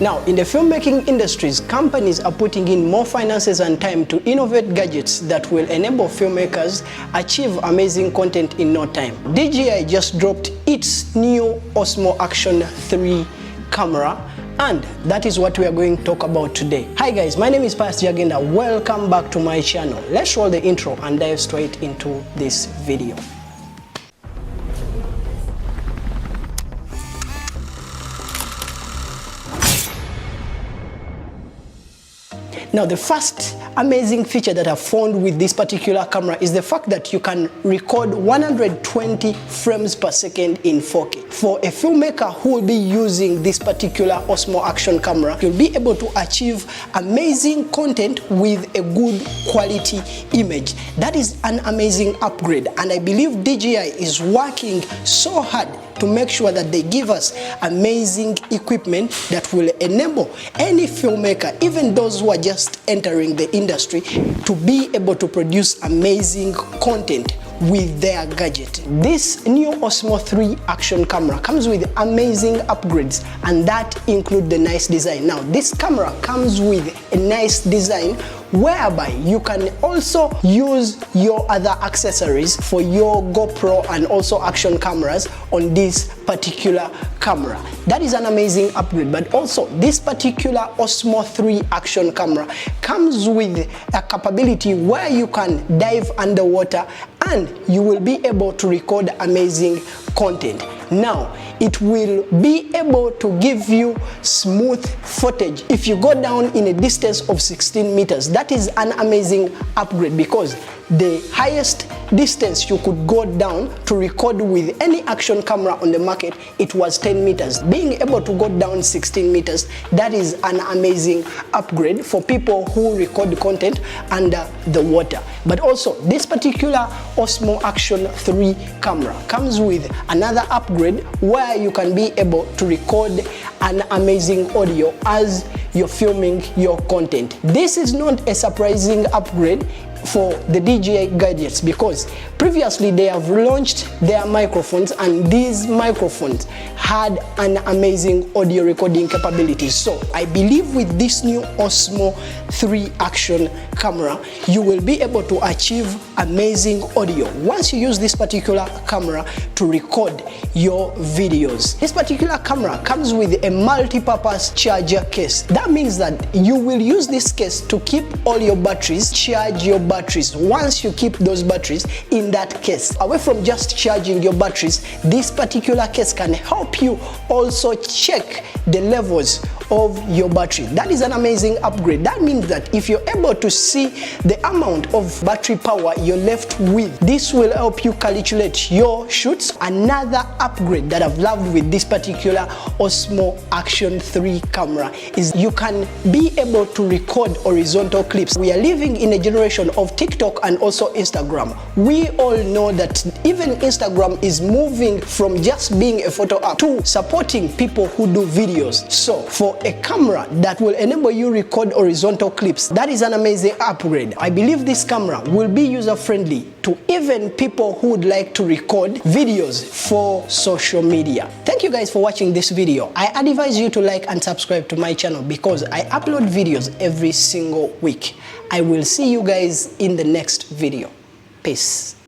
Now, in the filmmaking industries, companies are putting in more finances and time to innovate gadgets that will enable filmmakers achieve amazing content in no time. DJI just dropped its new Osmo Action 3 camera, and that is what we are going to talk about today. Hi guys, my name is Pastor Jagenda. Welcome back to my channel. Let's roll the intro and dive straight into this video. Now, the first amazing feature that I've found with this particular camera is the fact that you can record 120 frames per second in 4K. For a filmmaker who will be using this particular Osmo Action camera, you'll be able to achieve amazing content with a good quality image. That is an amazing upgrade, and I believe DJI is working so hard to make sure that they give us amazing equipment that will enable any filmmaker, even those who are just entering the industry, to be able to produce amazing content with their gadget. This new Osmo 3 Action camera comes with amazing upgrades, and that include the nice design. Now, this camera comes with a nice design whereby you can also use your other accessories for your GoPro and also action cameras on this particular camera. That is an amazing upgrade. But also, this particular Osmo 3 Action camera comes with a capability where you can dive underwater and you will be able to record amazing content. Now, it will be able to give you smooth footage if you go down in a distance of 16 meters. That is an amazing upgrade, because the highest distance you could go down to record with any action camera on the market, it was 10 meters. Being able to go down 16 meters, that is an amazing upgrade for people who record content under the water. But also, this particular Osmo Action 3 camera comes with another upgrade where you can be able to record an amazing audio as you're filming your content. This is not a surprising upgrade for the DJI gadgets, because previously they have launched their microphones, and these microphones had an amazing audio recording capabilities. So I believe with this new Osmo 3 Action camera, you will be able to achieve amazing audio once you use this particular camera to record your videos. This particular camera comes with a multi-purpose charger case. That means that you will use this case to keep all your batteries, charge your batteries. Once you keep those batteries in that case, away from just charging your batteries, this particular case can help you also check the levels of your battery. That is an amazing upgrade. That means that if you're able to see the amount of battery power you're left with, this will help you calculate your shoots. Another upgrade that I've loved with this particular Osmo Action 3 camera is you can be able to record horizontal clips. We are living in a generation of TikTok and also Instagram. We all know that even Instagram is moving from just being a photo app to supporting people who do videos. So for a camera that will enable you record horizontal clips, that is an amazing upgrade. I believe this camera will be user-friendly to even people who would like to record videos for social media. Thank you guys for watching this video. I advise you to like and subscribe to my channel, because I upload videos every single week. I will see you guys in the next video. Peace.